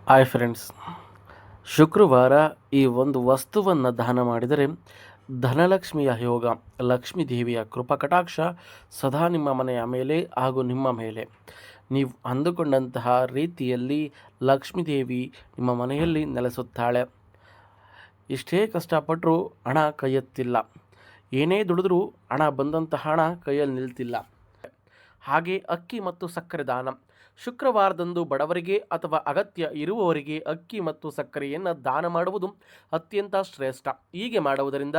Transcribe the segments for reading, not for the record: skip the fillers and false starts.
Hi friends, ಶುಕ್ರವಾರ ಈ ಒಂದು ವಸ್ತುವನ್ನು ದಾನ ಮಾಡಿದರೆ ಧನಲಕ್ಷ್ಮಿಯ ಯೋಗ, ಲಕ್ಷ್ಮೀ ದೇವಿಯ ಕೃಪಾ ಕಟಾಕ್ಷ ಸದಾ ನಿಮ್ಮ ಮನೆಯ ಮೇಲೆ ಹಾಗೂ ನಿಮ್ಮ ಮೇಲೆ ನೀವು ಅಂದುಕೊಂಡಂತಹ ರೀತಿಯಲ್ಲಿ ಲಕ್ಷ್ಮೀ ದೇವಿ ನಿಮ್ಮ ಮನೆಯಲ್ಲಿ ನೆಲೆಸುತ್ತಾಳೆ. ಎಷ್ಟೇ ಕಷ್ಟಪಟ್ಟರೂ ಹಣ ಕೈಯೆತ್ತಿಲ್ಲ, ಏನೇ ದುಡಿದ್ರೂ ಹಣ ಬಂದಂತಹ ಹಣ ಕೈಯಲ್ಲಿ ನಿಲ್ತಿಲ್ಲ. ಹಾಗೆ ಅಕ್ಕಿ ಮತ್ತು ಸಕ್ಕರೆ ದಾನ. ಶುಕ್ರವಾರದಂದು ಬಡವರಿಗೆ ಅಥವಾ ಅಗತ್ಯ ಇರುವವರಿಗೆ ಅಕ್ಕಿ ಮತ್ತು ಸಕ್ಕರೆಯನ್ನು ದಾನ ಮಾಡುವುದು ಅತ್ಯಂತ ಶ್ರೇಷ್ಠ. ಹೀಗೆ ಮಾಡುವುದರಿಂದ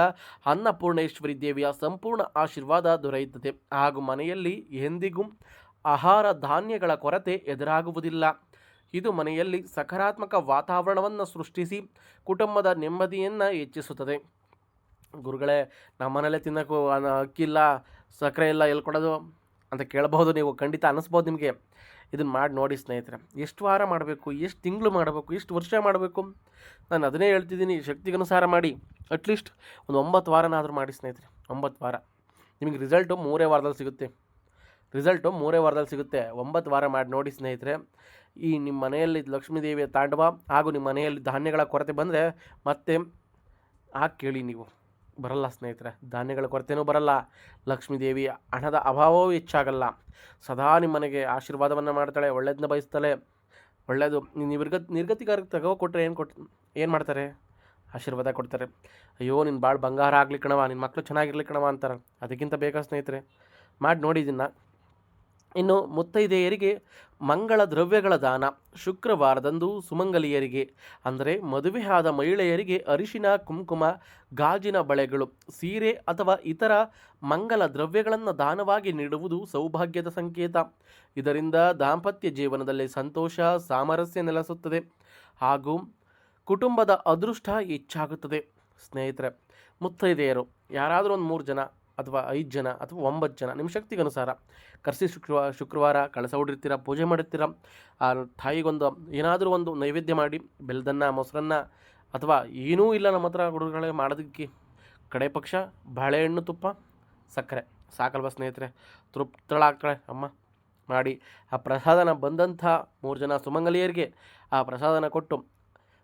ಅನ್ನಪೂರ್ಣೇಶ್ವರಿ ದೇವಿಯ ಸಂಪೂರ್ಣ ಆಶೀರ್ವಾದ ದೊರೆಯುತ್ತದೆ ಹಾಗೂ ಮನೆಯಲ್ಲಿ ಎಂದಿಗೂ ಆಹಾರ ಧಾನ್ಯಗಳ ಕೊರತೆ ಎದುರಾಗುವುದಿಲ್ಲ. ಇದು ಮನೆಯಲ್ಲಿ ಸಕಾರಾತ್ಮಕ ವಾತಾವರಣವನ್ನು ಸೃಷ್ಟಿಸಿ ಕುಟುಂಬದ ನೆಮ್ಮದಿಯನ್ನು ಹೆಚ್ಚಿಸುತ್ತದೆ. ಗುರುಗಳೇ, ನಮ್ಮ ಮನೇಲೆ ತಿನ್ನೋಕ್ಕೂ ಅಕ್ಕಿ ಇಲ್ಲ, ಸಕ್ಕರೆ ಇಲ್ಲ, ಎಲ್ಲಿ ಕೊಡೋದು ಅಂತ ಕೇಳಬಹುದು. ನೀವು ಖಂಡಿತ ಅನ್ನಿಸ್ಬೋದು ನಿಮಗೆ. ಇದನ್ನು ಮಾಡಿ ನೋಡಿ ಸ್ನೇಹಿತರೆ. ಎಷ್ಟು ವಾರ ಮಾಡಬೇಕು, ಎಷ್ಟು ತಿಂಗಳು ಮಾಡಬೇಕು, ಎಷ್ಟು ವರ್ಷ ಮಾಡಬೇಕು, ನಾನು ಅದನ್ನೇ ಹೇಳ್ತಿದ್ದೀನಿ. ಶಕ್ತಿಗನುಸಾರ ಮಾಡಿ. ಅಟ್ಲೀಸ್ಟ್ ಒಂದು 9 ವಾರನಾದರೂ ಮಾಡಿ ಸ್ನೇಹಿತರೆ. 9 ವಾರ ನಿಮಗೆ ರಿಸಲ್ಟು 3 ವಾರದಲ್ಲಿ ಸಿಗುತ್ತೆ. 9 ವಾರ ಮಾಡಿ ನೋಡಿ ಸ್ನೇಹಿತರೆ. ಈ ನಿಮ್ಮ ಮನೆಯಲ್ಲಿ ಲಕ್ಷ್ಮೀ ದೇವಿಯ ತಾಂಡವ ಹಾಗೂ ನಿಮ್ಮ ಮನೆಯಲ್ಲಿ ಧಾನ್ಯಗಳ ಕೊರತೆ ಬಂದರೆ ಮತ್ತೆ ಕೇಳಿ, ನೀವು ಬರಲ್ಲ ಸ್ನೇಹಿತರೆ. ಧಾನ್ಯಗಳ ಕೊರತೆಯೂ ಬರಲ್ಲ, ಲಕ್ಷ್ಮೀ ದೇವಿಯ ಹಣದ ಅಭಾವವೂ ಹೆಚ್ಚಾಗಲ್ಲ. ಸದಾ ನಿಮ್ಮ ಮನೆಗೆ ಆಶೀರ್ವಾದವನ್ನು ಮಾಡ್ತಾಳೆ, ಒಳ್ಳೇದನ್ನ ಬಯಸ್ತಾಳೆ. ಒಳ್ಳೆಯದು. ನೀವು ನಿರ್ಗತಿಗಾರಕ್ಕೆ ಕೊಟ್ಟರೆ ಏನು ಮಾಡ್ತಾರೆ? ಆಶೀರ್ವಾದ ಕೊಡ್ತಾರೆ. ಅಯ್ಯೋ, ನಿನ್ನ ಭಾಳ ಬಂಗಾರ ಆಗ್ಲಿ ಕಣವ, ನಿನ್ನ ಮಕ್ಕಳು ಚೆನ್ನಾಗಿರ್ಲಿ ಕಣವ ಅಂತಾರೆ. ಅದಕ್ಕಿಂತ ಬೇಕಾ ಸ್ನೇಹಿತರೆ? ಮಾಡಿ ನೋಡಿ ಇದನ್ನು. ಇನ್ನು ಮುತ್ತೈದೆಯರಿಗೆ ಮಂಗಳ ದ್ರವ್ಯಗಳ ದಾನ. ಶುಕ್ರವಾರದಂದು ಸುಮಂಗಲಿಯರಿಗೆ ಅಂದರೆ ಮದುವೆಯಾದ ಮಹಿಳೆಯರಿಗೆ ಅರಿಶಿನ, ಕುಂಕುಮ, ಗಾಜಿನ ಬಳೆಗಳು, ಸೀರೆ ಅಥವಾ ಇತರ ಮಂಗಲ ದ್ರವ್ಯಗಳನ್ನು ದಾನವಾಗಿ ನೀಡುವುದು ಸೌಭಾಗ್ಯದ ಸಂಕೇತ. ಇದರಿಂದ ದಾಂಪತ್ಯ ಜೀವನದಲ್ಲಿ ಸಂತೋಷ, ಸಾಮರಸ್ಯ ನೆಲೆಸುತ್ತದೆ ಹಾಗೂ ಕುಟುಂಬದ ಅದೃಷ್ಟ ಹೆಚ್ಚಾಗುತ್ತದೆ. ಸ್ನೇಹಿತರೆ, ಮುತ್ತೈದೆಯರು ಯಾರಾದರೂ ಒಂದು 3 ಜನ ಅಥವಾ 5 ಜನ ಅಥವಾ 9 ಜನ ನಿಮ್ಮ ಶಕ್ತಿಗನುಸಾರ ಕರೆಸಿ ಶುಕ್ರವಾರ ಕಳಸ ಹೊಡಿರ್ತೀರ, ಪೂಜೆ ಮಾಡಿರ್ತೀರ. ಆ ತಾಯಿಗೊಂದು ಏನಾದರೂ ಒಂದು ನೈವೇದ್ಯ ಮಾಡಿ, ಬೆಲ್ಲದನ್ನ, ಮೊಸರನ್ನ ಅಥವಾ ಏನೂ ಇಲ್ಲ ನಮ್ಮ ಹತ್ರ ಹುಡುಗಗಳೇ ಮಾಡೋದಕ್ಕೆ, ಕಡೆ ಪಕ್ಷ ಬಾಳೆಹಣ್ಣು, ತುಪ್ಪ, ಸಕ್ಕರೆ ಸಾಕಲ್ವ ಸ್ನೇಹಿತರೆ? ತೃಪ್ತಳಾಗ್ತಾಳೆ ಅಮ್ಮ. ಮಾಡಿ ಆ ಪ್ರಸಾದನ ಬಂದಂಥ 3 ಜನ ಸುಮಂಗಲಿಯರಿಗೆ ಆ ಪ್ರಸಾದನ ಕೊಟ್ಟು,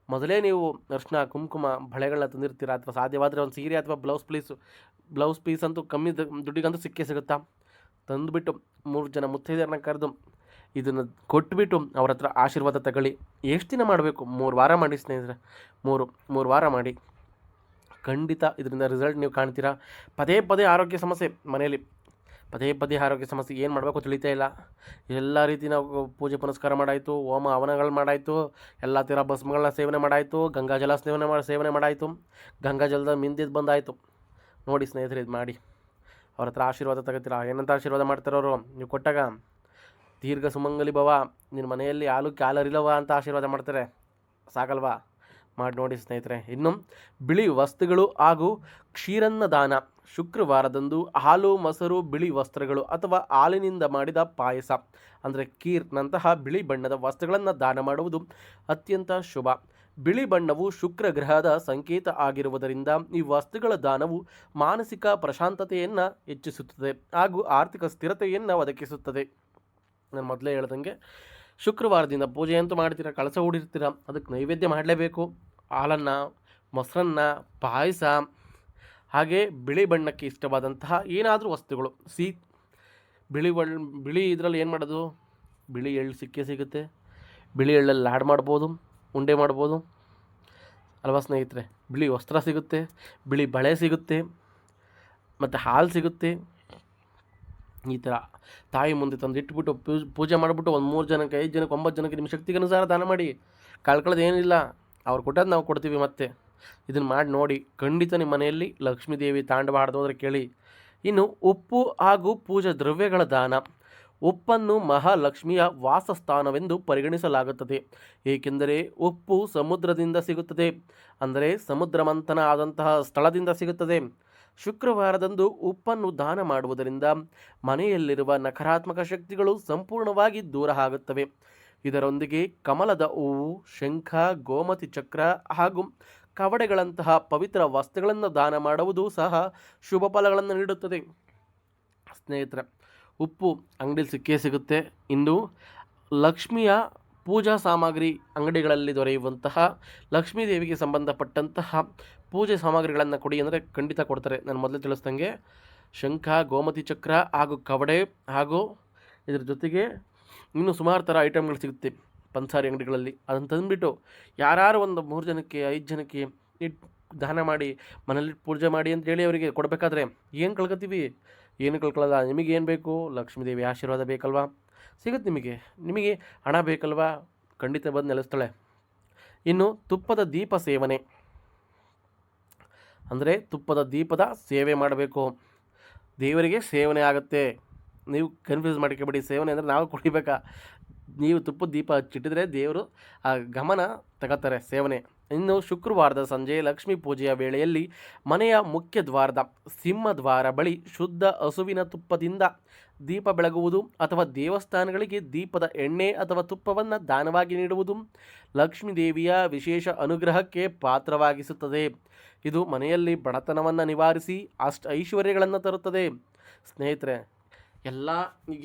ಮೊದಲೇ ನೀವು ಅರ್ಶಿನ, ಕುಂಕುಮ, ಬಳೆಗಳನ್ನ ತಂದಿರ್ತೀರ, ಅಥವಾ ಸಾಧ್ಯವಾದರೆ ಒಂದು ಸೀರೆ ಅಥವಾ ಬ್ಲೌಸ್ ಪೀಸ್ ಅಂತೂ ಕಮ್ಮಿ ದುಡ್ಡಿಗಂತೂ ಸಿಗುತ್ತಾ, ತಂದುಬಿಟ್ಟು 3 ಜನ ಮುತ್ತೈದೆಯರನ್ನ ಕರೆದು ಇದನ್ನು ಕೊಟ್ಟುಬಿಟ್ಟು ಅವ್ರ ಹತ್ರ ಆಶೀರ್ವಾದ ತಗೊಳ್ಳಿ. ಎಷ್ಟು ದಿನ ಮಾಡಬೇಕು? 3 ವಾರ ಮಾಡಿ ಸ್ನೇಹಿತರೆ. 3 ವಾರ ಮಾಡಿ. ಖಂಡಿತ ಇದರಿಂದ ರಿಸಲ್ಟ್ ನೀವು ಕಾಣ್ತೀರಾ. ಪದೇ ಆರೋಗ್ಯ ಸಮಸ್ಯೆ ಮನೆಯಲ್ಲಿ, ಪದೇ ಆರೋಗ್ಯ ಸಮಸ್ಯೆ, ಏನು ಮಾಡಬೇಕು ತಿಳಿತಾ ಇಲ್ಲ. ಎಲ್ಲ ರೀತಿ ನಾವು ಪೂಜೆ ಪುನಸ್ಕಾರ ಮಾಡಾಯಿತು, ಹೋಮ ಹವನಗಳು ಮಾಡಾಯಿತು, ಎಲ್ಲ ಥರ ಭಸ್ಮಗಳನ್ನ ಸೇವನೆ ಮಾಡಾಯಿತು, ಗಂಗಾಜಲ ಸೇವನೆ ಮಾಡಾಯಿತು, ಗಂಗಾಜಲದ ಮಿಂದಿದ್ದು ಬಂದಾಯಿತು. ನೋಡಿ ಸ್ನೇಹಿತರೆ, ಇದು ಮಾಡಿ ಅವ್ರ ಹತ್ರ ಆಶೀರ್ವಾದ ತಗೋತೀರಾ. ಏನಂತ ಆಶೀರ್ವಾದ ಮಾಡ್ತಾರವರು? ನೀವು ಕೊಟ್ಟಾಗ ದೀರ್ಘ ಸುಮಂಗಲಿ ಭವ, ನಿನ್ನ ಮನೆಯಲ್ಲಿ ಹಾಲು ಕ್ಯಾಲರಿಲ್ಲವ ಅಂತ ಆಶೀರ್ವಾದ ಮಾಡ್ತಾರೆ. ಸಾಕಲ್ವಾ? ಮಾಡಿ ನೋಡಿ ಸ್ನೇಹಿತರೆ. ಇನ್ನು ಬಿಳಿ ವಸ್ತುಗಳು ಹಾಗೂ ಕ್ಷೀರನ್ನ ದಾನ. ಶುಕ್ರವಾರದಂದು ಹಾಲು, ಮೊಸರು, ಬಿಳಿ ವಸ್ತ್ರಗಳು ಅಥವಾ ಹಾಲಿನಿಂದ ಮಾಡಿದ ಪಾಯಸ ಅಂದರೆ ಖೀರ್ನಂತಹ ಬಿಳಿ ಬಣ್ಣದ ವಸ್ತುಗಳನ್ನು ದಾನ ಮಾಡುವುದು ಅತ್ಯಂತ ಶುಭ. ಬಿಳಿ ಬಣ್ಣವು ಶುಕ್ರ ಗ್ರಹದ ಸಂಕೇತ ಆಗಿರುವುದರಿಂದ ಈ ವಸ್ತುಗಳ ದಾನವು ಮಾನಸಿಕ ಪ್ರಶಾಂತತೆಯನ್ನು ಹೆಚ್ಚಿಸುತ್ತದೆ ಹಾಗೂ ಆರ್ಥಿಕ ಸ್ಥಿರತೆಯನ್ನು ಒದಗಿಸುತ್ತದೆ. ನಾನು ಮೊದಲೇ ಹೇಳ್ದಂಗೆ ಶುಕ್ರವಾರದಿಂದ ಪೂಜೆ ಅಂತೂ ಮಾಡ್ತೀರ, ಕಳಸ ಹೂಡಿರ್ತೀರ, ಅದಕ್ಕೆ ನೈವೇದ್ಯ ಮಾಡಲೇಬೇಕು. ಹಾಲನ್ನು, ಮೊಸರನ್ನ, ಪಾಯಸ, ಹಾಗೆ ಬಿಳಿ ಬಣ್ಣಕ್ಕೆ ಇಷ್ಟವಾದಂತಹ ಏನಾದರೂ ವಸ್ತುಗಳು. ಬಿಳಿ ಇದರಲ್ಲಿ ಏನು ಮಾಡೋದು? ಬಿಳಿ ಎಳ್ಳು ಸಿಗುತ್ತೆ. ಬಿಳಿ ಎಳ್ಳಲ್ಲಿ ಲಾಡು ಮಾಡ್ಬೋದು, ಉಂಡೆ ಮಾಡ್ಬೋದು ಅಲ್ವಾ ಸ್ನೇಹಿತರೆ? ಬಿಳಿ ವಸ್ತ್ರ ಸಿಗುತ್ತೆ, ಬಿಳಿ ಬಳೆ ಸಿಗುತ್ತೆ, ಮತ್ತು ಹಾಲು ಸಿಗುತ್ತೆ. ಈ ಥರ ತಾಯಿ ಮುಂದೆ ತಂದು ಇಟ್ಬಿಟ್ಟು ಪೂಜೆ ಮಾಡಿಬಿಟ್ಟು ಒಂದು 3 ಜನಕ್ಕೆ, 5 ಜನಕ್ಕೆ, 9 ಜನಕ್ಕೆ ನಿಮ್ಮ ಶಕ್ತಿಗನುಸಾರ ದಾನ ಮಾಡಿ. ಕಳ್ಕೊಳ್ಳೋದು ಏನಿಲ್ಲ, ಅವ್ರು ಕೊಟ್ಟದ್ದು ನಾವು ಕೊಡ್ತೀವಿ. ಮತ್ತೆ ಇದನ್ನು ಮಾಡಿ ನೋಡಿ. ಖಂಡಿತ ನಿಮ್ಮ ಮನೆಯಲ್ಲಿ ಲಕ್ಷ್ಮೀ ದೇವಿ ತಾಂಡವ ಆಡ್ದೋದ್ರೆ ಕೇಳಿ. ಇನ್ನು ಉಪ್ಪು ಹಾಗೂ ಪೂಜಾ ದ್ರವ್ಯಗಳ ದಾನ. ಉಪ್ಪನ್ನು ಮಹಾಲಕ್ಷ್ಮಿಯ ವಾಸಸ್ಥಾನವೆಂದು ಪರಿಗಣಿಸಲಾಗುತ್ತದೆ, ಏಕೆಂದರೆ ಉಪ್ಪು ಸಮುದ್ರದಿಂದ ಸಿಗುತ್ತದೆ, ಅಂದರೆ ಸಮುದ್ರ ಮಂಥನ ಆದಂತಹ ಸ್ಥಳದಿಂದ ಸಿಗುತ್ತದೆ. ಶುಕ್ರವಾರದಂದು ಉಪ್ಪನ್ನು ದಾನ ಮಾಡುವುದರಿಂದ ಮನೆಯಲ್ಲಿರುವ ನಕಾರಾತ್ಮಕ ಶಕ್ತಿಗಳು ಸಂಪೂರ್ಣವಾಗಿ ದೂರ ಆಗುತ್ತವೆ. ಇದರೊಂದಿಗೆ ಕಮಲದ ಹೂವು, ಶಂಖ, ಗೋಮತಿ ಚಕ್ರ ಹಾಗೂ ಕವಡೆಗಳಂತಹ ಪವಿತ್ರ ವಸ್ತುಗಳನ್ನು ದಾನ ಮಾಡುವುದು ಸಹ ಶುಭ ಫಲಗಳನ್ನು ನೀಡುತ್ತದೆ. ಸ್ನೇಹಿತರೆ, ಉಪ್ಪು ಅಂಗಡಿಲಿ ಸಿಕ್ಕೇ ಸಿಗುತ್ತೆ. ಇನ್ನು ಲಕ್ಷ್ಮಿಯ ಪೂಜಾ ಸಾಮಗ್ರಿ ಅಂಗಡಿಗಳಲ್ಲಿ ದೊರೆಯುವಂತಹ ಲಕ್ಷ್ಮೀ ದೇವಿಗೆ ಸಂಬಂಧಪಟ್ಟಂತಹ ಪೂಜೆ ಸಾಮಗ್ರಿಗಳನ್ನು ಕೊಡಿ ಅಂದರೆ ಖಂಡಿತ ಕೊಡ್ತಾರೆ. ನಾನು ಮೊದಲೇ ತಿಳಿಸ್ದಂಗೆ ಶಂಖ, ಗೋಮತಿ ಚಕ್ರ ಹಾಗೂ ಕವಡೆ ಹಾಗೂ ಇದ್ರ ಜೊತೆಗೆ ಇನ್ನೂ ಸುಮಾರು ಥರ ಐಟಮ್ಗಳು ಸಿಗುತ್ತೆ ಪಂಸಾರಿ ಅಂಗಡಿಗಳಲ್ಲಿ. ಅದನ್ನು ತಂದುಬಿಟ್ಟು ಯಾರು ಒಂದು 3 ಜನಕ್ಕೆ 5 ಜನಕ್ಕೆ ದಾನ ಮಾಡಿ ಮನೇಲಿ ಪೂಜೆ ಮಾಡಿ ಅಂತ ಹೇಳಿ ಅವರಿಗೆ ಕೊಡಬೇಕಾದ್ರೆ ಏನು ಕಳ್ಕೊತೀವಿ? ಏನು ಕಳ್ಕೊಳ್ಳೋಲ್ಲ. ನಿಮಗೇನು ಬೇಕು? ಲಕ್ಷ್ಮೀದೇವಿ ಆಶೀರ್ವಾದ ಬೇಕಲ್ವಾ? ಸಿಗುತ್ತೆ ನಿಮಗೆ ಹಣ ಬೇಕಲ್ವಾ? ಖಂಡಿತ ಬಂದು ನೆಲೆಸ್ತಾಳೆ. ಇನ್ನು ತುಪ್ಪದ ದೀಪ ಸೇವನೆ ಅಂದರೆ ತುಪ್ಪದ ದೀಪದ ಸೇವೆ ಮಾಡಬೇಕು. ದೇವರಿಗೆ ಸೇವನೆ ಆಗುತ್ತೆ. ನೀವು ಕನ್ಫ್ಯೂಸ್ ಮಾಡ್ಕೊಬೇಡಿ. ಸೇವನೆ ಅಂದರೆ ನಾವು ಕುಡಿಬೇಕಾ? ನೀವು ತುಪ್ಪದ ದೀಪ ಹಚ್ಚಿಟ್ಟಿದ್ರೆ ದೇವರು ಆ ಗಮನ ತಗೋತಾರೆ ಸೇವನೆ. ಇನ್ನು ಶುಕ್ರವಾರದ ಸಂಜೆ ಲಕ್ಷ್ಮೀ ಪೂಜೆಯ ವೇಳೆಯಲ್ಲಿ ಮನೆಯ ಮುಖ್ಯ ದ್ವಾರದ ಸಿಂಹದ್ವಾರ ಬಳಿ ಶುದ್ಧ ಹಸುವಿನ ತುಪ್ಪದಿಂದ ದೀಪ ಬೆಳಗುವುದು ಅಥವಾ ದೇವಸ್ಥಾನಗಳಿಗೆ ದೀಪದ ಎಣ್ಣೆ ಅಥವಾ ತುಪ್ಪವನ್ನು ದಾನವಾಗಿ ನೀಡುವುದು ಲಕ್ಷ್ಮೀ ದೇವಿಯ ವಿಶೇಷ ಅನುಗ್ರಹಕ್ಕೆ ಪಾತ್ರವಾಗಿಸುತ್ತದೆ. ಇದು ಮನೆಯಲ್ಲಿ ಬಡತನವನ್ನು ನಿವಾರಿಸಿ ಐಶ್ವರ್ಯಗಳನ್ನು ತರುತ್ತದೆ. ಸ್ನೇಹಿತರೆ, ಎಲ್ಲ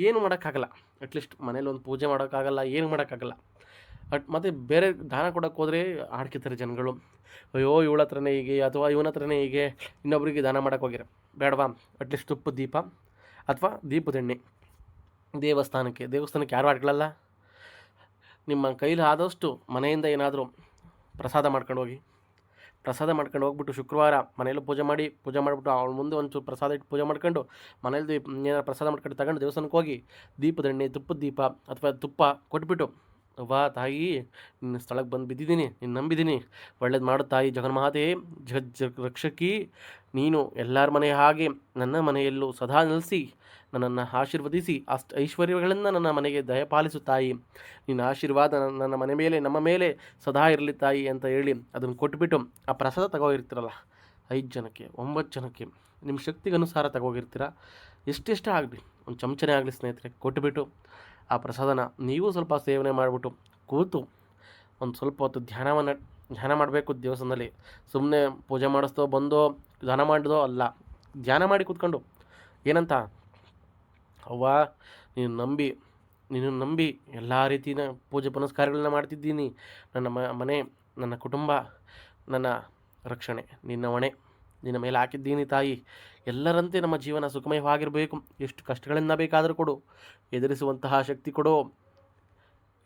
ಏನು ಮಾಡೋಕ್ಕಾಗಲ್ಲ. ಅಟ್ಲೀಸ್ಟ್ ಮನೇಲಿ ಒಂದು ಪೂಜೆ ಮಾಡೋಕ್ಕಾಗಲ್ಲ, ಏನು ಮಾಡೋಕ್ಕಾಗಲ್ಲ. ಮತ್ತು ಬೇರೆ ದಾನ ಕೊಡೋಕ್ಕೆ ಹೋದರೆ ಆಡ್ಕೊತಾರೆ ಜನಗಳು. ಅಯ್ಯೋ ಇವಳ ಹತ್ರನೇ ಹೀಗೆ ಅಥವಾ ಇವನ ಹತ್ರನೇ ಹೀಗೆ ಇನ್ನೊಬ್ಬರಿಗೆ ದಾನ ಮಾಡೋಕ್ಕೆ ಹೋಗಿರ ಬೇಡವಾ? ಅಟ್ಲೀಸ್ಟ್ ತುಪ್ಪದ ದೀಪ ಅಥವಾ ದೀಪದ ಎಣ್ಣೆ ದೇವಸ್ಥಾನಕ್ಕೆ ಯಾರು ಆಡ್ಕೊಳ್ಳಲ್ಲ. ನಿಮ್ಮ ಕೈಲಿ ಆದಷ್ಟು ಮನೆಯಿಂದ ಏನಾದರೂ ಪ್ರಸಾದ ಮಾಡ್ಕೊಂಡು ಹೋಗ್ಬಿಟ್ಟು ಶುಕ್ರವಾರ ಮನೆಯಲ್ಲೂ ಪೂಜೆ ಮಾಡಿಬಿಟ್ಟು ಅವಳ ಮುಂದೆ ಒಂಚೂರು ಪ್ರಸಾದ ಇಟ್ಟು ಪೂಜೆ ಮಾಡ್ಕೊಂಡು ಮನೇಲಿ ಏನಾರು ಪ್ರಸಾದ ಮಾಡ್ಕೊಂಡು ತಗೊಂಡು ದೇವಸ್ಥಾನಕ್ಕೆ ಹೋಗಿ ದೀಪದ ಎಣ್ಣೆ, ತುಪ್ಪದ ದೀಪ ಅಥವಾ ತುಪ್ಪ ಕೊಟ್ಬಿಟ್ಟು, ಅವ್ವ ತಾಯಿ ನಿನ್ನ ಸ್ಥಳಕ್ಕೆ ಬಂದು ಬಿದ್ದಿದ್ದೀನಿ, ನಿನ್ನ ನಂಬಿದ್ದೀನಿ, ಒಳ್ಳೇದು ಮಾಡು ತಾಯಿ ಜಗನ್ಮಾತೆ, ರಕ್ಷಕಿ, ನೀನು ಎಲ್ಲರ ಮನೆ ಹಾಗೆ ನನ್ನ ಮನೆಯಲ್ಲೂ ಸದಾ ನೆಲೆಸಿ ನನ್ನನ್ನು ಆಶೀರ್ವದಿಸಿ ಐಶ್ವರ್ಯಗಳನ್ನು ನನ್ನ ಮನೆಗೆ ದಯಪಾಲಿಸು ತಾಯಿ, ನಿನ್ನ ಆಶೀರ್ವಾದ ನನ್ನ ಮನೆ ಮೇಲೆ ನಮ್ಮ ಮೇಲೆ ಸದಾ ಇರಲಿ ತಾಯಿ ಅಂತ ಹೇಳಿ ಅದನ್ನು ಕೊಟ್ಬಿಟ್ಟು ಆ ಪ್ರಸಾದ ತಗೋಗಿರ್ತೀರಲ್ಲ 5 ಜನಕ್ಕೆ 9 ಜನಕ್ಕೆ ನಿಮ್ಮ ಶಕ್ತಿಗೆ ಅನುಸಾರ ತಗೋಗಿರ್ತೀರ. ಎಷ್ಟೆಷ್ಟೇ ಆಗಲಿ, ಒಂದು ಚಮಚನೇ ಆಗಲಿ ಸ್ನೇಹಿತರೆ, ಕೊಟ್ಟುಬಿಟ್ಟು ಆ ಪ್ರಸಾದನ ನೀವು ಸ್ವಲ್ಪ ಸೇವನೆ ಮಾಡಿಬಿಟ್ಟು ಕೂತು ಒಂದು ಸ್ವಲ್ಪ ಹೊತ್ತು ಧ್ಯಾನ ಮಾಡಬೇಕು ದೇವಸ್ಥಾನದಲ್ಲಿ. ಸುಮ್ಮನೆ ಪೂಜೆ ಮಾಡಿಸ್ತೋ ಬಂದೋ ದಾನ ಮಾಡಿದೋ ಅಲ್ಲ, ಧ್ಯಾನ ಮಾಡಿ ಕೂತ್ಕೊಂಡು ಏನಂತ, ಅವ್ವ ನೀನು ನಂಬಿ ಎಲ್ಲ ರೀತಿಯ ಪೂಜೆ ಪುನಸ್ಕಾರಗಳನ್ನ ಮಾಡ್ತಿದ್ದೀನಿ. ನನ್ನ ಮನೆ, ನನ್ನ ಕುಟುಂಬ, ನನ್ನ ರಕ್ಷಣೆ ನಿನ್ನ ಹೊಣೆ, ನಿನ್ನ ಮೇಲೆ ಹಾಕಿದ್ದೀನಿ ತಾಯಿ. ಎಲ್ಲರಂತೆ ನಮ್ಮ ಜೀವನ ಸುಖಮಯವಾಗಿರಬೇಕು. ಎಷ್ಟು ಕಷ್ಟಗಳನ್ನು ಬೇಕಾದರೂ ಕೊಡು, ಎದುರಿಸುವಂತಹ ಶಕ್ತಿ ಕೊಡು.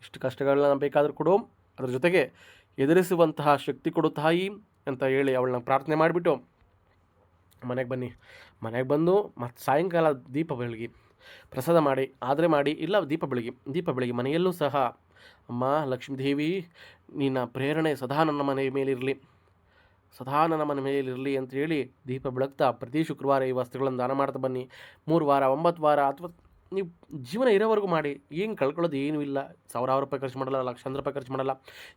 ಎಷ್ಟು ಕಷ್ಟಗಳನ್ನ ಬೇಕಾದರೂ ಕೊಡು, ಅದರ ಜೊತೆಗೆ ಎದುರಿಸುವಂತಹ ಶಕ್ತಿ ಕೊಡು ತಾಯಿ ಅಂತ ಹೇಳಿ ಅವಳನ್ನ ಪ್ರಾರ್ಥನೆ ಮಾಡಿಬಿಟ್ಟು ಮನೆಗೆ ಬಂದು ಮತ್ತು ಸಾಯಂಕಾಲ ದೀಪ ಬೆಳಗಿ ಪ್ರಸಾದ ಮಾಡಿ ಇಲ್ಲ ದೀಪ ಬೆಳಗಿ ಮನೆಯಲ್ಲೂ ಸಹ ಅಮ್ಮ ಲಕ್ಷ್ಮೀದೇವಿ ನಿನ್ನ ಪ್ರೇರಣೆ ಸದಾ ನನ್ನ ಮನೆ ಮೇಲಿರಲಿ ಅಂತ ಹೇಳಿ ದೀಪ ಬೆಳಗ್ತಾ ಪ್ರತಿ ಶುಕ್ರವಾರ ಈ ವಸ್ತುಗಳನ್ನು ದಾನ ಮಾಡ್ತಾ ಬನ್ನಿ. 3 ವಾರ 9 ವಾರ ಅಥವಾ ನೀವು ಜೀವನ ಇರೋವರೆಗೂ ಮಾಡಿ. ಏನು ಕಳ್ಕೊಳ್ಳೋದು ಏನೂ ಇಲ್ಲ. 1000 ರೂಪಾಯಿ ಖರ್ಚು ಮಾಡಲ್ಲ, ಲಕ್ಷಾಂತರ ರೂಪಾಯಿ ಖರ್ಚು ಮಾಡಲ್ಲ,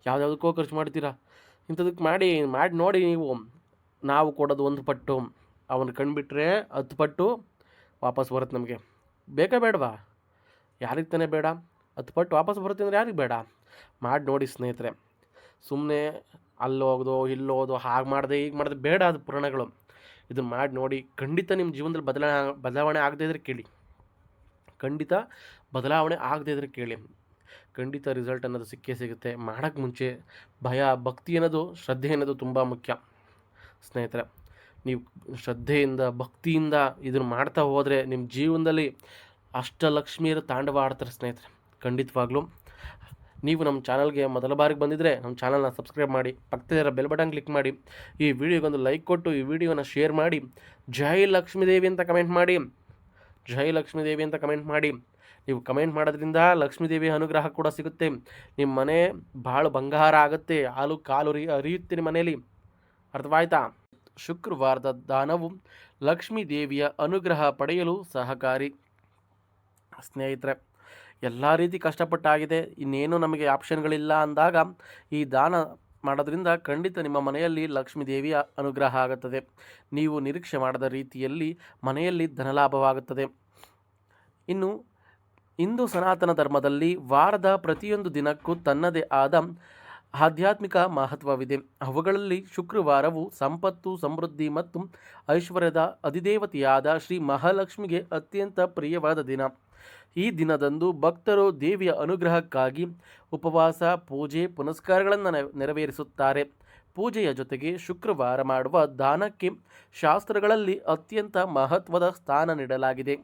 ಯಾವುದಕ್ಕೋ ಖರ್ಚು ಮಾಡ್ತೀರಾ. ಇಂಥದಕ್ಕೆ ಮಾಡಿ ನೋಡಿ ನೀವು. ನಾವು ಕೊಡೋದು 1 ಪಟ್ಟು, ಅವನು ಕಂಡುಬಿಟ್ರೆ 10 ಪಟ್ಟು ವಾಪಸ್ ಬರುತ್ತೆ ನಮಗೆ. ಬೇಕಾ ಬೇಡವಾ? ಯಾರಿಗೆ ತಾನೇ ಬೇಡ? 10 ಪಟ್ಟು ವಾಪಸ್ ಬರುತ್ತೆ ಅಂದರೆ ಯಾರಿಗೆ ಬೇಡ? ಮಾಡಿ ನೋಡಿ ಸ್ನೇಹಿತರೆ. ಸುಮ್ಮನೆ ಅಲ್ಲೋಗೋದು ಇಲ್ಲೋದು ಹಾಗೆ ಮಾಡಿದೆ ಹೀಗೆ ಮಾಡಿದೆ ಬೇಡ. ಅದು ಪುರಾಣಗಳು. ಇದನ್ನು ಮಾಡಿ ನೋಡಿ. ಖಂಡಿತ ನಿಮ್ಮ ಜೀವನದಲ್ಲಿ ಬದಲಾವಣೆ ಆಗದೇ ಇದ್ರೆ ಕೇಳಿ. ಖಂಡಿತ ರಿಸಲ್ಟ್ ಅನ್ನೋದು ಸಿಕ್ಕೇ ಸಿಗುತ್ತೆ. ಮಾಡೋಕ್ಕೆ ಮುಂಚೆ ಭಯ, ಭಕ್ತಿ ಅನ್ನೋದು, ಶ್ರದ್ಧೆ ಅನ್ನೋದು ತುಂಬ ಮುಖ್ಯ ಸ್ನೇಹಿತರೆ. ನೀವು ಶ್ರದ್ಧೆಯಿಂದ ಭಕ್ತಿಯಿಂದ ಇದನ್ನು ಮಾಡ್ತಾ ಹೋದರೆ ನಿಮ್ಮ ಜೀವನದಲ್ಲಿ ಅಷ್ಟಲಕ್ಷ್ಮಿಯರು ತಾಂಡವ ಆಡ್ತಾರೆ ಸ್ನೇಹಿತರೆ. ಖಂಡಿತವಾಗ್ಲೂ ನೀವು ನಮ್ಮ ಚಾನಲ್ಗೆ ಮೊದಲ ಬಾರಿಗೆ ಬಂದಿದ್ದರೆ ನಮ್ಮ ಚಾನಲ್ನ ಸಬ್ಸ್ಕ್ರೈಬ್ ಮಾಡಿ, ಪಕ್ಕದಲ್ಲಿರೋ ಬೆಲ್ ಬಟನ್ ಕ್ಲಿಕ್ ಮಾಡಿ, ಈ ವಿಡಿಯೋಗೊಂದು ಲೈಕ್ ಕೊಟ್ಟು ಈ ವಿಡಿಯೋನ ಶೇರ್ ಮಾಡಿ, ಜೈ ಲಕ್ಷ್ಮೀದೇವಿ ಅಂತ ಕಮೆಂಟ್ ಮಾಡಿ. ನೀವು ಕಮೆಂಟ್ ಮಾಡೋದ್ರಿಂದ ಲಕ್ಷ್ಮೀದೇವಿ ಅನುಗ್ರಹ ಕೂಡ ಸಿಗುತ್ತೆ. ನಿಮ್ಮ ಮನೆ ಭಾಳ ಬಂಗಾರ ಆಗುತ್ತೆ. ಹಾಲು ಕಾಲು ಹರಿಯುತ್ತೆ ನಿಮ್ಮ ಮನೆಯಲ್ಲಿ. ಅರ್ಥವಾಯ್ತಾ? ಶುಕ್ರವಾರದ ದಾನವು ಲಕ್ಷ್ಮೀ ದೇವಿಯ ಅನುಗ್ರಹ ಪಡೆಯಲು ಸಹಕಾರಿ. ಸ್ನೇಹಿತರೆ, ಎಲ್ಲ ರೀತಿ ಕಷ್ಟಪಟ್ಟಾಗಿದೆ, ಇನ್ನೇನು ನಮಗೆ ಆಪ್ಷನ್ಗಳಿಲ್ಲ ಅಂದಾಗ ಈ ದಾನ ಮಾಡೋದ್ರಿಂದ ಖಂಡಿತ ನಿಮ್ಮ ಮನೆಯಲ್ಲಿ ಲಕ್ಷ್ಮೀ ದೇವಿಯ ಅನುಗ್ರಹ ಆಗುತ್ತದೆ. ನೀವು ನಿರೀಕ್ಷೆ ಮಾಡದ ರೀತಿಯಲ್ಲಿ ಮನೆಯಲ್ಲಿ ಧನಲಾಭವಾಗುತ್ತದೆ. ಇನ್ನು ಹಿಂದೂ ಸನಾತನ ಧರ್ಮದಲ್ಲಿ ವಾರದ ಪ್ರತಿಯೊಂದು ದಿನಕ್ಕೂ ತನ್ನದೇ ಆದ ಆಧ್ಯಾತ್ಮಿಕ ಮಹತ್ವವಿದೆ. ಅವುಗಳಲ್ಲಿ ಶುಕ್ರವಾರವು ಸಂಪತ್ತು, ಸಮೃದ್ಧಿ ಮತ್ತು ಐಶ್ವರ್ಯದ ಅಧಿದೇವತೆಯಾದ ಶ್ರೀ ಮಹಾಲಕ್ಷ್ಮಿಗೆ ಅತ್ಯಂತ ಪ್ರಿಯವಾದ ದಿನ. ಈ ದಿನದಂದು ಭಕ್ತರು ದೇವಿಯ ಅನುಗ್ರಹಕ್ಕಾಗಿ ಉಪವಾಸ, ಪೂಜೆ, ಪುನಸ್ಕಾರಗಳನ್ನು ನೆರವೇರಿಸುತ್ತಾರೆ. ಪೂಜೆಯ ಜೊತೆಗೆ ಶುಕ್ರವಾರ ಮಾಡುವ ದಾನಕ್ಕೆ ಶಾಸ್ತ್ರಗಳಲ್ಲಿ ಅತ್ಯಂತ ಮಹತ್ವದ ಸ್ಥಾನ ನೀಡಲಾಗಿದೆ.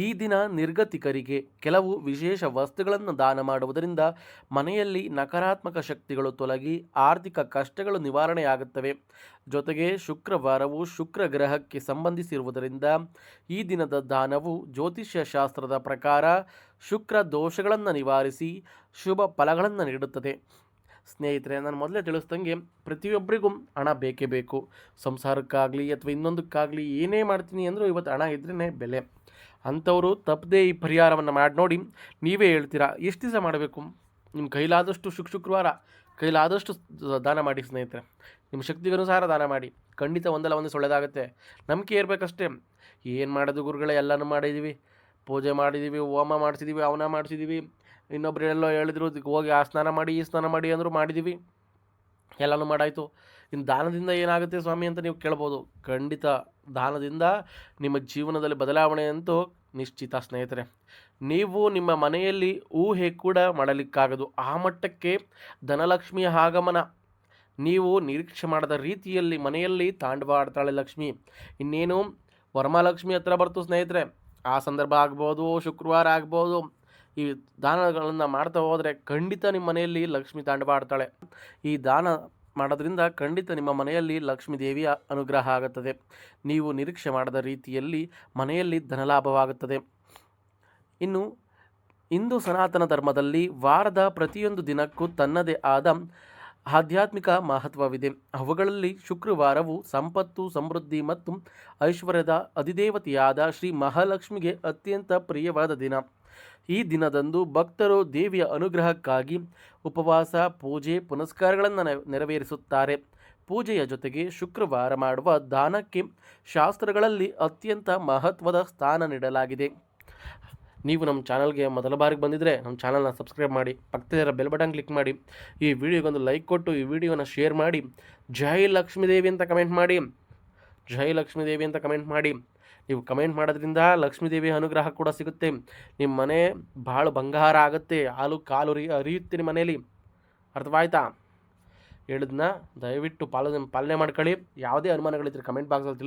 ಈ ದಿನ ನಿರ್ಗತಿಕರಿಗೆ ಕೆಲವು ವಿಶೇಷ ವಸ್ತುಗಳನ್ನು ದಾನ ಮಾಡುವುದರಿಂದ ಮನೆಯಲ್ಲಿ ನಕಾರಾತ್ಮಕ ಶಕ್ತಿಗಳು ತೊಲಗಿ ಆರ್ಥಿಕ ಕಷ್ಟಗಳು ನಿವಾರಣೆಯಾಗುತ್ತವೆ. ಜೊತೆಗೆ ಶುಕ್ರವಾರವು ಶುಕ್ರ ಗ್ರಹಕ್ಕೆ ಸಂಬಂಧಿಸಿರುವುದರಿಂದ ಈ ದಿನದ ದಾನವು ಜ್ಯೋತಿಷ್ಯ ಶಾಸ್ತ್ರದ ಪ್ರಕಾರ ಶುಕ್ರ ದೋಷಗಳನ್ನು ನಿವಾರಿಸಿ ಶುಭ ಫಲಗಳನ್ನು ನೀಡುತ್ತದೆ. ಸ್ನೇಹಿತರೆ, ನಾನು ಮೊದಲೇ ತಿಳಿಸ್ದಂಗೆ ಪ್ರತಿಯೊಬ್ಬರಿಗೂ ಹಣ ಬೇಕೇ ಬೇಕು. ಸಂಸಾರಕ್ಕಾಗಲಿ ಅಥವಾ ಇನ್ನೊಂದಕ್ಕಾಗಲಿ ಏನೇ ಮಾಡ್ತೀನಿ ಅಂದರೂ ಇವತ್ತು ಹಣ ಇದ್ರೇ ಬೆಲೆ. ಅಂಥವರು ತಪ್ಪದೇ ಈ ಪರಿಹಾರವನ್ನು ಮಾಡಿ ನೋಡಿ. ನೀವೇ ಹೇಳ್ತೀರಾ ಎಷ್ಟು ದಿವಸ ಮಾಡಬೇಕು? ನಿಮ್ಮ ಕೈಲಾದಷ್ಟು ಶುಕ್ರವಾರ ಕೈಲಾದಷ್ಟು ದಾನ ಮಾಡಿ ಸ್ನೇಹಿತರೆ. ನಿಮ್ಮ ಶಕ್ತಿಗನುಸಾರ ದಾನ ಮಾಡಿ. ಖಂಡಿತ ಒಂದಲ್ಲ ಒಂದು ಒಳ್ಳೆಯದಾಗುತ್ತೆ. ನಂಬಿಕೆ ಇರಬೇಕಷ್ಟೇ. ಏನು ಮಾಡೋದು ಗುರುಗಳೇ, ಎಲ್ಲನೂ ಮಾಡಿದ್ದೀವಿ, ಪೂಜೆ ಮಾಡಿದ್ದೀವಿ, ಹೋಮ ಮಾಡಿಸಿದ್ದೀವಿ, ಅವನ ಮಾಡಿಸಿದ್ದೀವಿ, ಇನ್ನೊಬ್ರು ಎಲ್ಲೋ ಹೇಳಿದ್ರು ಹೋಗಿ ಆ ಸ್ನಾನ ಮಾಡಿ ಈ ಸ್ನಾನ ಮಾಡಿ ಅಂದರೂ ಮಾಡಿದ್ದೀವಿ, ಎಲ್ಲನೂ ಮಾಡಾಯಿತು. ಇನ್ನು ದಾನದಿಂದ ಏನಾಗುತ್ತೆ ಸ್ವಾಮಿ ಅಂತ ನೀವು ಕೇಳ್ಬೋದು. ಖಂಡಿತ ದಾನದಿಂದ ನಿಮ್ಮ ಜೀವನದಲ್ಲಿ ಬದಲಾವಣೆ ಅಂತೂ ನಿಶ್ಚಿತ ಸ್ನೇಹಿತರೆ. ನೀವು ನಿಮ್ಮ ಮನೆಯಲ್ಲಿ ಊಹೆ ಕೂಡ ಮಾಡಲಿಕ್ಕಾಗದು. ಆ ಮಟ್ಟಕ್ಕೆ ಧನಲಕ್ಷ್ಮಿಯ ಆಗಮನ ನೀವು ನಿರೀಕ್ಷೆ ಮಾಡದ ರೀತಿಯಲ್ಲಿ ಮನೆಯಲ್ಲಿ ತಾಂಡವಾಡ್ತಾಳೆ ಲಕ್ಷ್ಮಿ. ಇನ್ನೇನು ವರಮಹಾಲಕ್ಷ್ಮಿ ಹತ್ರ ಬರ್ತು ಸ್ನೇಹಿತರೆ. ಆ ಸಂದರ್ಭ ಆಗ್ಬೋದು, ಶುಕ್ರವಾರ ಆಗ್ಬೋದು. ಈ ದಾನಗಳನ್ನು ಮಾಡ್ತಾ ಹೋದರೆ ಖಂಡಿತ ನಿಮ್ಮ ಮನೆಯಲ್ಲಿ ಲಕ್ಷ್ಮಿ ತಾಂಡವಾಡ್ತಾಳೆ. ಈ ದಾನ ಮಾಡೋದ್ರಿಂದ ಖಂಡಿತ ನಿಮ್ಮ ಮನೆಯಲ್ಲಿ ಲಕ್ಷ್ಮೀ ದೇವಿಯ ಅನುಗ್ರಹ ಆಗುತ್ತದೆ. ನೀವು ನಿರೀಕ್ಷೆ ಮಾಡದ ರೀತಿಯಲ್ಲಿ ಮನೆಯಲ್ಲಿ ಧನಲಾಭವಾಗುತ್ತದೆ. ಇನ್ನು ಹಿಂದೂ ಸನಾತನ ಧರ್ಮದಲ್ಲಿ ವಾರದ ಪ್ರತಿಯೊಂದು ದಿನಕ್ಕೂ ತನ್ನದೇ ಆದ ಆಧ್ಯಾತ್ಮಿಕ ಮಹತ್ವವಿದೆ. ಅವುಗಳಲ್ಲಿ ಶುಕ್ರವಾರವು ಸಂಪತ್ತು, ಸಮೃದ್ಧಿ ಮತ್ತು ಐಶ್ವರ್ಯದ ಅಧಿದೇವತೆಯಾದ ಶ್ರೀ ಮಹಾಲಕ್ಷ್ಮಿಗೆ ಅತ್ಯಂತ ಪ್ರಿಯವಾದ ದಿನ. ಈ ದಿನದಂದು ಭಕ್ತರು ದೇವಿಯ ಅನುಗ್ರಹಕ್ಕಾಗಿ ಉಪವಾಸ, ಪೂಜೆ, ಪುನಸ್ಕಾರಗಳನ್ನು ನೆರವೇರಿಸುತ್ತಾರೆ. ಪೂಜೆಯ ಜೊತೆಗೆ ಶುಕ್ರವಾರ ಮಾಡುವ ದಾನಕ್ಕೆ ಶಾಸ್ತ್ರಗಳಲ್ಲಿ ಅತ್ಯಂತ ಮಹತ್ವದ ಸ್ಥಾನ ನೀಡಲಾಗಿದೆ. ನೀವು ನಮ್ಮ ಚಾನಲ್ಗೆ ಮೊದಲ ಬಾರಿಗೆ ಬಂದಿದ್ದರೆ ನಮ್ಮ ಚಾನಲ್ನ ಸಬ್ಸ್ಕ್ರೈಬ್ ಮಾಡಿ, ಪಕ್ಕದಲ್ಲಿರೋ ಬೆಲ್ ಬಟನ್ ಕ್ಲಿಕ್ ಮಾಡಿ, ಈ ವಿಡಿಯೋಗೊಂದು ಲೈಕ್ ಕೊಟ್ಟು ಈ ವಿಡಿಯೋನ ಶೇರ್ ಮಾಡಿ. ಜೈ ಲಕ್ಷ್ಮೀದೇವಿ ಅಂತ ಕಮೆಂಟ್ ಮಾಡಿ. ಜೈ ಲಕ್ಷ್ಮೀದೇವಿ ಅಂತ ಕಮೆಂಟ್ ಮಾಡಿ. ನೀವು ಕಮೆಂಟ್ ಮಾಡೋದ್ರಿಂದ ಲಕ್ಷ್ಮೀದೇವಿ ಅನುಗ್ರಹ ಕೂಡ ಸಿಗುತ್ತೆ. ನಿಮ್ಮ ಮನೆ ಭಾಳ ಬಂಗಾರ ಆಗುತ್ತೆ. ಹಾಲು ಕಾಲು ಹರಿಯುತ್ತೆ ನಿಮ್ಮ ಮನೇಲಿ. ಅರ್ಥವಾಯ್ತಾ? ಹೇಳಿದ್ನ ದಯವಿಟ್ಟು ಪಾಲನೆ ಮಾಡ್ಕೊಳ್ಳಿ. ಯಾವುದೇ ಅನುಮಾನಗಳಿದ್ದರೆ ಕಮೆಂಟ್ ಬಾಕ್ಸಲ್ಲಿ ತಿಳಿಸಿ.